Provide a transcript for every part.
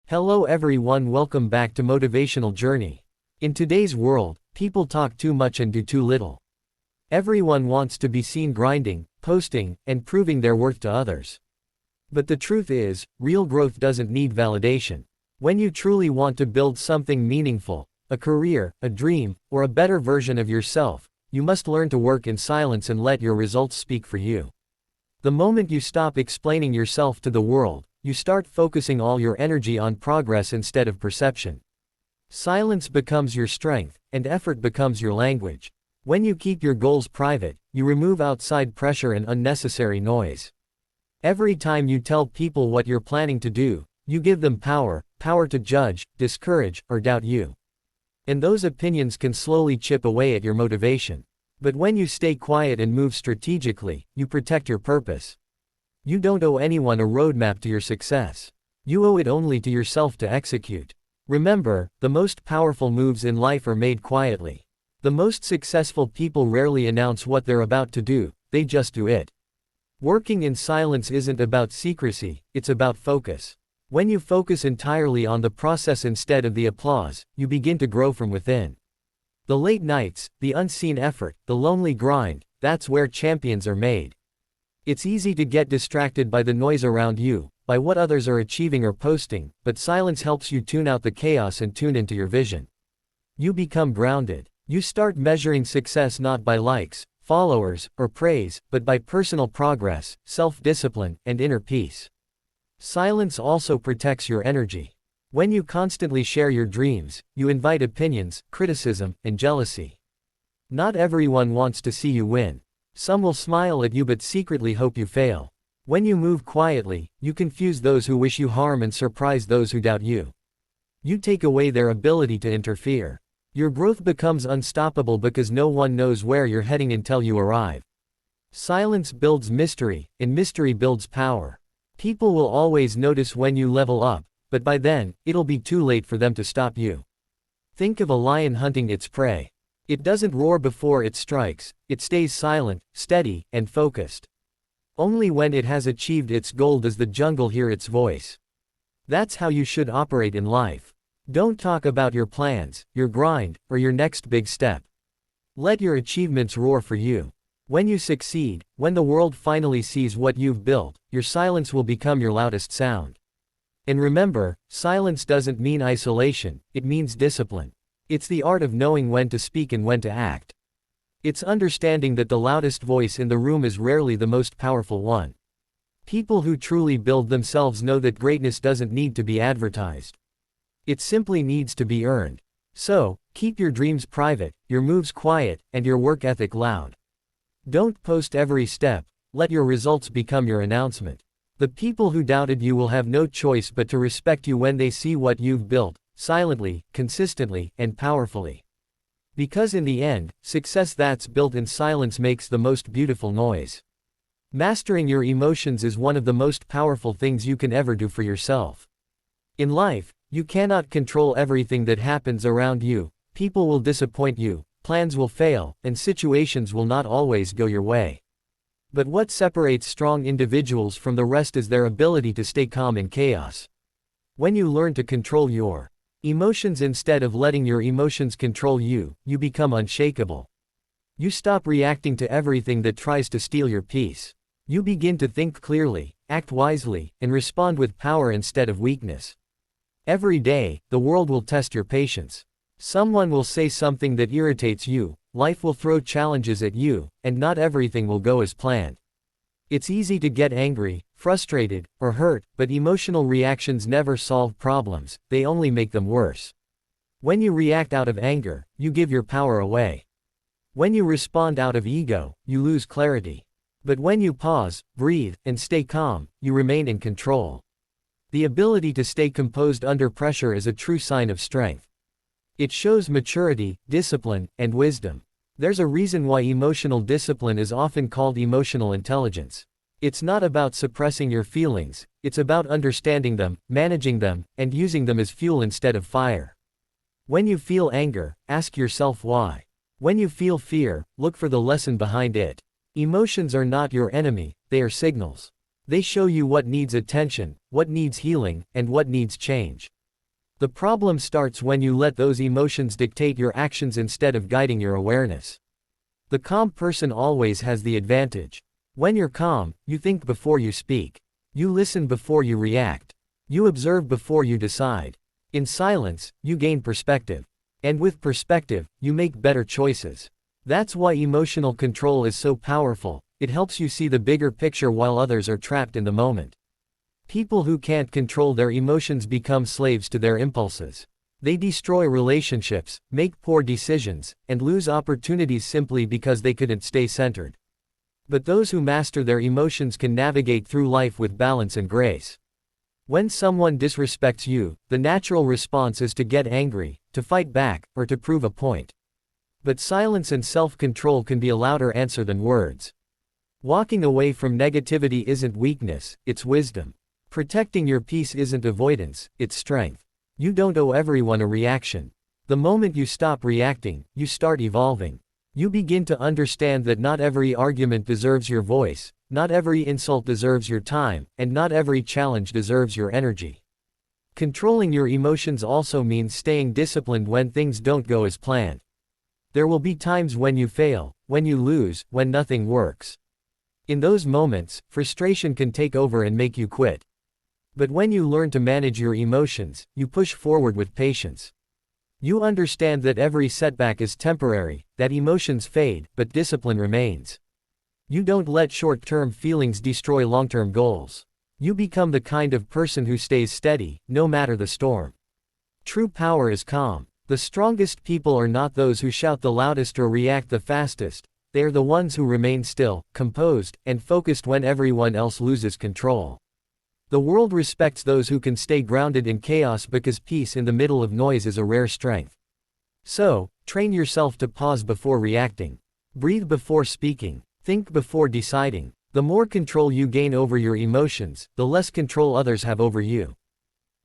Hello everyone, welcome back to Motivational Journey. In today's world, people talk too much and do too little. Everyone wants to be seen grinding, posting, and proving their worth to others. But the truth is, real growth doesn't need validation. When you truly want to build something meaningful, a career, a dream, or a better version of yourself, you must learn to work in silence and let your results speak for you. The moment you stop explaining yourself to the world, you start focusing all your energy on progress instead of perception. Silence becomes your strength, and effort becomes your language. When you keep your goals private, you remove outside pressure and unnecessary noise. Every time you tell people what you're planning to do, you give them power to judge, discourage, or doubt you. And those opinions can slowly chip away at your motivation. But when you stay quiet and move strategically, you protect your purpose. You don't owe anyone a roadmap to your success. You owe it only to yourself to execute. Remember, the most powerful moves in life are made quietly. The most successful people rarely announce what they're about to do, they just do it. Working in silence isn't about secrecy, it's about focus. When you focus entirely on the process instead of the applause, you begin to grow from within. The late nights, the unseen effort, the lonely grind, that's where champions are made. It's easy to get distracted by the noise around you, by what others are achieving or posting, but silence helps you tune out the chaos and tune into your vision. You become grounded. You start measuring success not by likes, followers, or praise, but by personal progress, self-discipline, and inner peace. Silence also protects your energy. When you constantly share your dreams, you invite opinions, criticism, and jealousy. Not everyone wants to see you win. Some will smile at you but secretly hope you fail. When you move quietly, you confuse those who wish you harm and surprise those who doubt you. You take away their ability to interfere. Your growth becomes unstoppable because no one knows where you're heading until you arrive. Silence builds mystery, and mystery builds power. People will always notice when you level up, but by then, it'll be too late for them to stop you. Think of a lion hunting its prey. It doesn't roar before it strikes, it stays silent, steady, and focused. Only when it has achieved its goal does the jungle hear its voice. That's how you should operate in life. Don't talk about your plans, your grind, or your next big step. Let your achievements roar for you. When you succeed, when the world finally sees what you've built, your silence will become your loudest sound. And remember, silence doesn't mean isolation, it means discipline. It's the art of knowing when to speak and when to act. It's understanding that the loudest voice in the room is rarely the most powerful one. People who truly build themselves know that greatness doesn't need to be advertised. It simply needs to be earned. So, keep your dreams private, your moves quiet, and your work ethic loud. Don't post every step, let your results become your announcement. The people who doubted you will have no choice but to respect you when they see what you've built, silently, consistently, and powerfully. Because in the end, success that's built in silence makes the most beautiful noise. Mastering your emotions is one of the most powerful things you can ever do for yourself. In life, you cannot control everything that happens around you. People will disappoint you, plans will fail, and situations will not always go your way. But what separates strong individuals from the rest is their ability to stay calm in chaos. When you learn to control your emotions instead of letting your emotions control you, you become unshakable. You stop reacting to everything that tries to steal your peace. You begin to think clearly, act wisely, and respond with power instead of weakness. Every day, the world will test your patience. Someone will say something that irritates you, life will throw challenges at you, and not everything will go as planned. It's easy to get angry, frustrated, or hurt, but emotional reactions never solve problems, they only make them worse. When you react out of anger, you give your power away. When you respond out of ego, you lose clarity. But when you pause, breathe, and stay calm, you remain in control. The ability to stay composed under pressure is a true sign of strength. It shows maturity, discipline, and wisdom. There's a reason why emotional discipline is often called emotional intelligence. It's not about suppressing your feelings, it's about understanding them, managing them, and using them as fuel instead of fire. When you feel anger, ask yourself why. When you feel fear, look for the lesson behind it. Emotions are not your enemy, they are signals. They show you what needs attention, what needs healing, and what needs change. The problem starts when you let those emotions dictate your actions instead of guiding your awareness. The calm person always has the advantage. When you're calm, you think before you speak. You listen before you react. You observe before you decide. In silence, you gain perspective. And with perspective, you make better choices. That's why emotional control is so powerful. It helps you see the bigger picture while others are trapped in the moment. People who can't control their emotions become slaves to their impulses. They destroy relationships, make poor decisions, and lose opportunities simply because they couldn't stay centered. But those who master their emotions can navigate through life with balance and grace. When someone disrespects you, the natural response is to get angry, to fight back, or to prove a point. But silence and self-control can be a louder answer than words. Walking away from negativity isn't weakness, it's wisdom. Protecting your peace isn't avoidance, it's strength. You don't owe everyone a reaction. The moment you stop reacting, you start evolving. You begin to understand that not every argument deserves your voice, not every insult deserves your time, and not every challenge deserves your energy. Controlling your emotions also means staying disciplined when things don't go as planned. There will be times when you fail, when you lose, when nothing works. In those moments, frustration can take over and make you quit. But when you learn to manage your emotions, you push forward with patience. You understand that every setback is temporary, that emotions fade, but discipline remains. You don't let short-term feelings destroy long-term goals. You become the kind of person who stays steady, no matter the storm. True power is calm. The strongest people are not those who shout the loudest or react the fastest. They are the ones who remain still, composed, and focused when everyone else loses control. The world respects those who can stay grounded in chaos because peace in the middle of noise is a rare strength. So, train yourself to pause before reacting. Breathe before speaking. Think before deciding. The more control you gain over your emotions, the less control others have over you.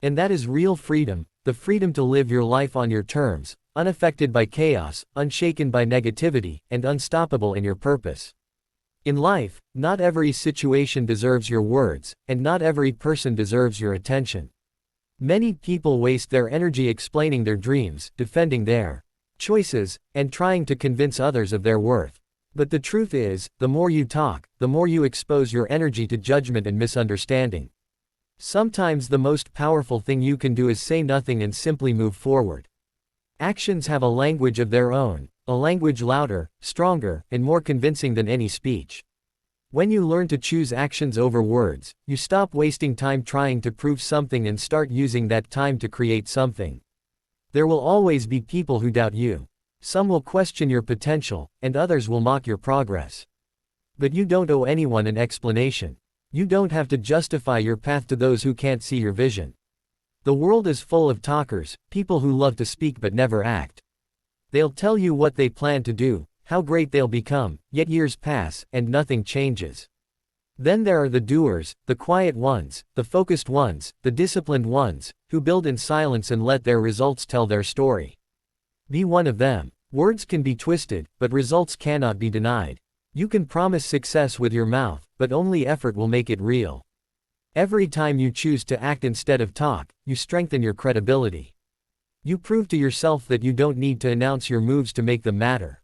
And that is real freedom, the freedom to live your life on your terms, unaffected by chaos, unshaken by negativity, and unstoppable in your purpose. In life, not every situation deserves your words, and not every person deserves your attention. Many people waste their energy explaining their dreams, defending their choices, and trying to convince others of their worth. But the truth is, the more you talk, the more you expose your energy to judgment and misunderstanding. Sometimes the most powerful thing you can do is say nothing and simply move forward. Actions have a language of their own, a language louder, stronger, and more convincing than any speech. When you learn to choose actions over words, you stop wasting time trying to prove something and start using that time to create something. There will always be people who doubt you. Some will question your potential, and others will mock your progress. But you don't owe anyone an explanation. You don't have to justify your path to those who can't see your vision. The world is full of talkers, people who love to speak but never act. They'll tell you what they plan to do, how great they'll become, yet years pass, and nothing changes. Then there are the doers, the quiet ones, the focused ones, the disciplined ones, who build in silence and let their results tell their story. Be one of them. Words can be twisted, but results cannot be denied. You can promise success with your mouth, but only effort will make it real. Every time you choose to act instead of talk, you strengthen your credibility. You prove to yourself that you don't need to announce your moves to make them matter.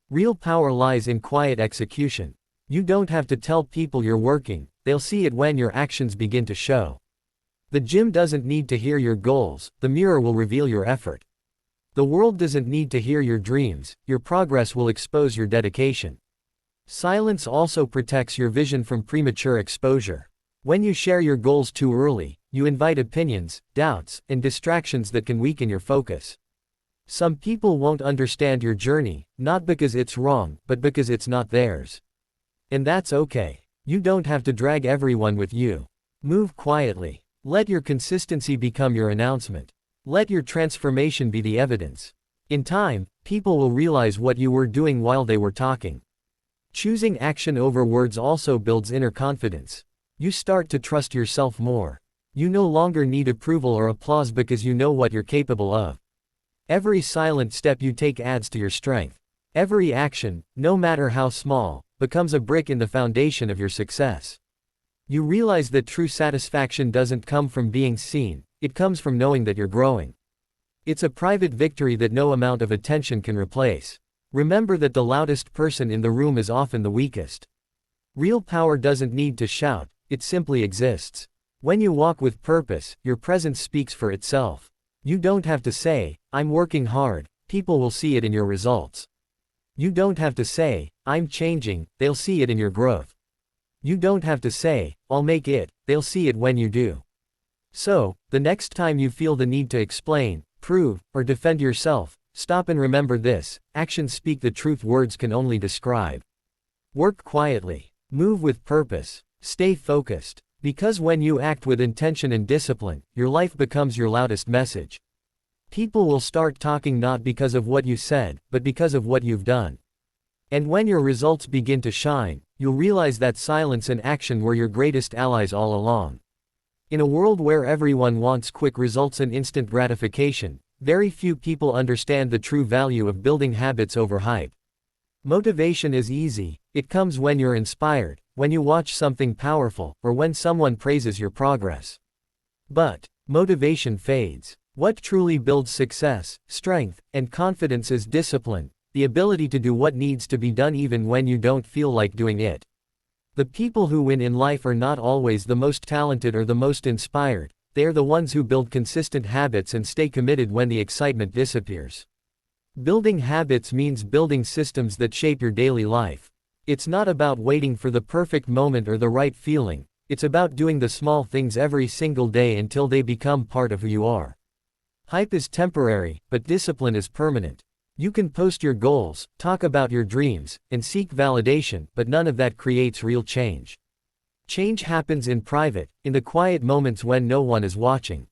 Real power lies in quiet execution. You don't have to tell people you're working, they'll see it when your actions begin to show. The gym doesn't need to hear your goals, the mirror will reveal your effort. The world doesn't need to hear your dreams, your progress will expose your dedication. Silence also protects your vision from premature exposure. When you share your goals too early, you invite opinions, doubts, and distractions that can weaken your focus. Some people won't understand your journey, not because it's wrong, but because it's not theirs. And that's okay. You don't have to drag everyone with you. Move quietly. Let your consistency become your announcement. Let your transformation be the evidence. In time, people will realize what you were doing while they were talking. Choosing action over words also builds inner confidence. You start to trust yourself more. You no longer need approval or applause because you know what you're capable of. Every silent step you take adds to your strength. Every action, no matter how small, becomes a brick in the foundation of your success. You realize that true satisfaction doesn't come from being seen, it comes from knowing that you're growing. It's a private victory that no amount of attention can replace. Remember that the loudest person in the room is often the weakest. Real power doesn't need to shout, it simply exists. When you walk with purpose, your presence speaks for itself. You don't have to say, "I'm working hard," people will see it in your results. You don't have to say, "I'm changing," they'll see it in your growth. You don't have to say, "I'll make it," they'll see it when you do. So, the next time you feel the need to explain, prove, or defend yourself, stop and remember this: actions speak the truth words can only describe. Work quietly. Move with purpose. Stay focused. Because when you act with intention and discipline, your life becomes your loudest message. People will start talking not because of what you said, but because of what you've done. And when your results begin to shine, you'll realize that silence and action were your greatest allies all along. In a world where everyone wants quick results and instant gratification, very few people understand the true value of building habits over hype. Motivation is easy, it comes when you're inspired, when you watch something powerful, or when someone praises your progress. But motivation fades. What truly builds success, strength, and confidence is discipline, the ability to do what needs to be done even when you don't feel like doing it. The people who win in life are not always the most talented or the most inspired, they are the ones who build consistent habits and stay committed when the excitement disappears. Building habits means building systems that shape your daily life. It's not about waiting for the perfect moment or the right feeling, it's about doing the small things every single day until they become part of who you are. Hype is temporary, but discipline is permanent. You can post your goals, talk about your dreams, and seek validation, but none of that creates real change. Change happens in private, in the quiet moments when no one is watching.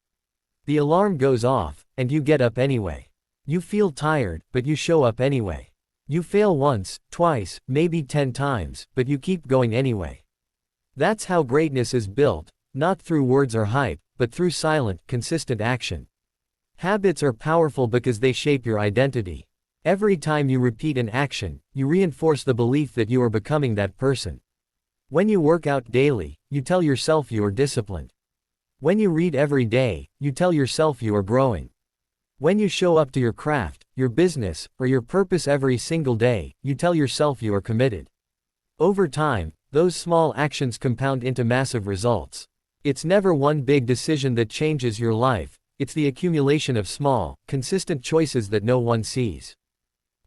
The alarm goes off, and you get up anyway. You feel tired, but you show up anyway. You fail once, twice, maybe 10 times, but you keep going anyway. That's how greatness is built, not through words or hype, but through silent, consistent action. Habits are powerful because they shape your identity. Every time you repeat an action, you reinforce the belief that you are becoming that person. When you work out daily, you tell yourself you are disciplined. When you read every day, you tell yourself you are growing. When you show up to your craft, your business, or your purpose every single day, you tell yourself you are committed. Over time, those small actions compound into massive results. It's never one big decision that changes your life, it's the accumulation of small, consistent choices that no one sees.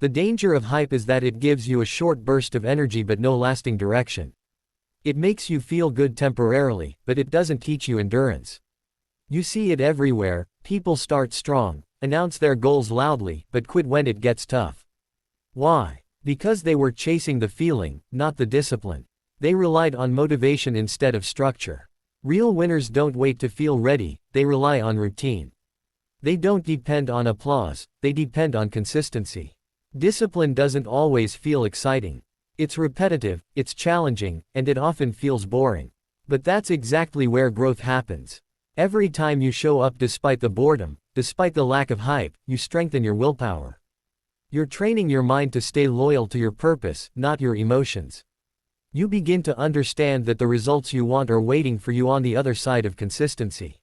The danger of hype is that it gives you a short burst of energy but no lasting direction. It makes you feel good temporarily, but it doesn't teach you endurance. You see it everywhere: people start strong, announce their goals loudly, but quit when it gets tough. Why? Because they were chasing the feeling, not the discipline. They relied on motivation instead of structure. Real winners don't wait to feel ready, they rely on routine. They don't depend on applause, they depend on consistency. Discipline doesn't always feel exciting. It's repetitive, it's challenging, and it often feels boring. But that's exactly where growth happens. Every time you show up despite the boredom, despite the lack of hype, you strengthen your willpower. You're training your mind to stay loyal to your purpose, not your emotions. You begin to understand that the results you want are waiting for you on the other side of consistency.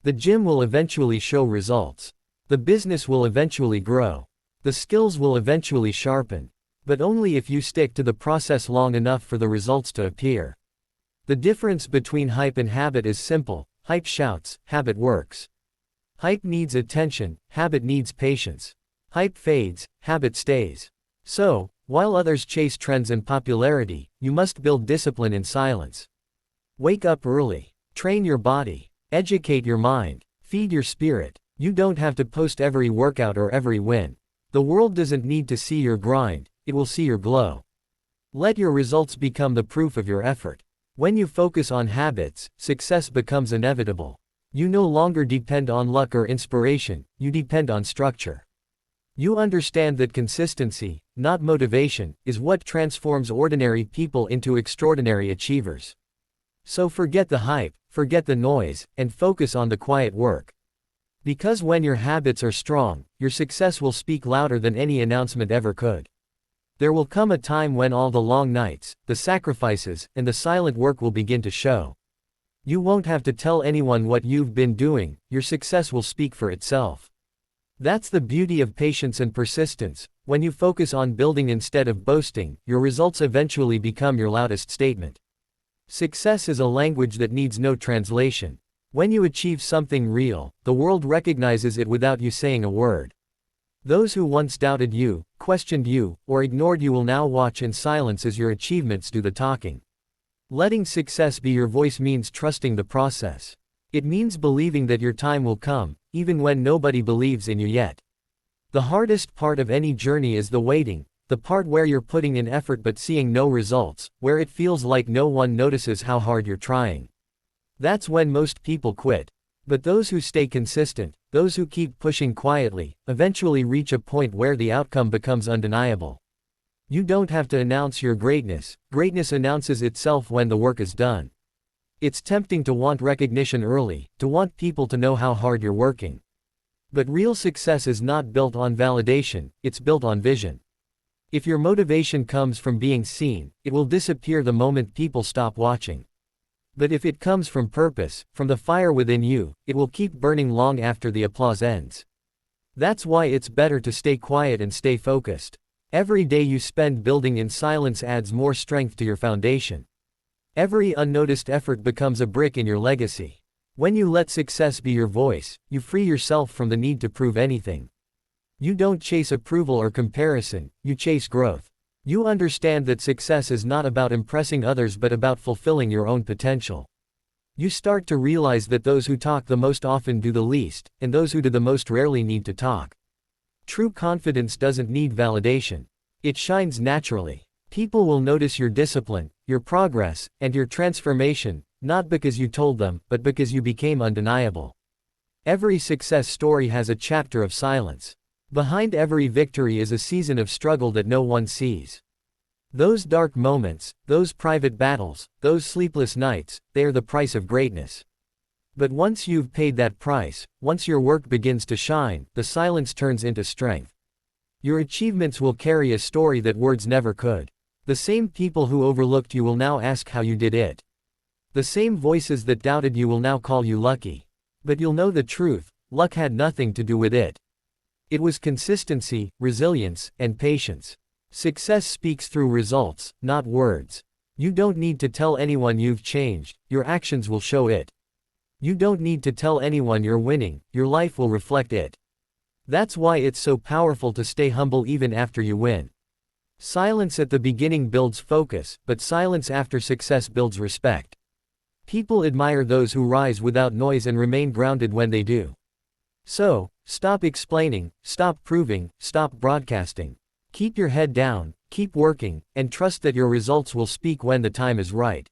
The gym will eventually show results. The business will eventually grow. The skills will eventually sharpen. But only if you stick to the process long enough for the results to appear. The difference between hype and habit is simple: hype shouts, habit works. Hype needs attention, habit needs patience. Hype fades, habit stays. So, while others chase trends and popularity, you must build discipline in silence. Wake up early. Train your body. Educate your mind. Feed your spirit. You don't have to post every workout or every win. The world doesn't need to see your grind, it will see your glow. Let your results become the proof of your effort. When you focus on habits, success becomes inevitable. You no longer depend on luck or inspiration, you depend on structure. You understand that consistency, not motivation, is what transforms ordinary people into extraordinary achievers. So forget the hype, forget the noise, and focus on the quiet work. Because when your habits are strong, your success will speak louder than any announcement ever could. There will come a time when all the long nights, the sacrifices, and the silent work will begin to show. You won't have to tell anyone what you've been doing, your success will speak for itself. That's the beauty of patience and persistence. When you focus on building instead of boasting, your results eventually become your loudest statement. Success is a language that needs no translation. When you achieve something real, the world recognizes it without you saying a word. Those who once doubted you, questioned you, or ignored you will now watch in silence as your achievements do the talking. Letting success be your voice means trusting the process. It means believing that your time will come, even when nobody believes in you yet. The hardest part of any journey is the waiting, the part where you're putting in effort but seeing no results, where it feels like no one notices how hard you're trying. That's when most people quit. But those who stay consistent, those who keep pushing quietly, eventually reach a point where the outcome becomes undeniable. You don't have to announce your greatness, greatness announces itself when the work is done. It's tempting to want recognition early, to want people to know how hard you're working. But real success is not built on validation, it's built on vision. If your motivation comes from being seen, it will disappear the moment people stop watching. But if it comes from purpose, from the fire within you, it will keep burning long after the applause ends. That's why it's better to stay quiet and stay focused. Every day you spend building in silence adds more strength to your foundation. Every unnoticed effort becomes a brick in your legacy. When you let success be your voice, you free yourself from the need to prove anything. You don't chase approval or comparison, you chase growth. You understand that success is not about impressing others but about fulfilling your own potential. You start to realize that those who talk the most often do the least, and those who do the most rarely need to talk. True confidence doesn't need validation. It shines naturally. People will notice your discipline, your progress, and your transformation, not because you told them, but because you became undeniable. Every success story has a chapter of silence. Behind every victory is a season of struggle that no one sees. Those dark moments, those private battles, those sleepless nights, they are the price of greatness. But once you've paid that price, once your work begins to shine, the silence turns into strength. Your achievements will carry a story that words never could. The same people who overlooked you will now ask how you did it. The same voices that doubted you will now call you lucky. But you'll know the truth, luck had nothing to do with it. It was consistency, resilience, and patience. Success speaks through results, not words. You don't need to tell anyone you've changed, your actions will show it. You don't need to tell anyone you're winning, your life will reflect it. That's why it's so powerful to stay humble even after you win. Silence at the beginning builds focus, but silence after success builds respect. People admire those who rise without noise and remain grounded when they do. So, stop explaining, stop proving, stop broadcasting. Keep your head down, keep working, and trust that your results will speak when the time is right.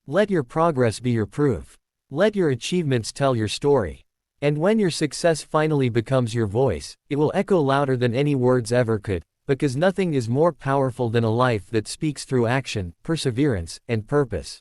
Let your progress be your proof. Let your achievements tell your story. And when your success finally becomes your voice, it will echo louder than any words ever could, because nothing is more powerful than a life that speaks through action, perseverance, and purpose.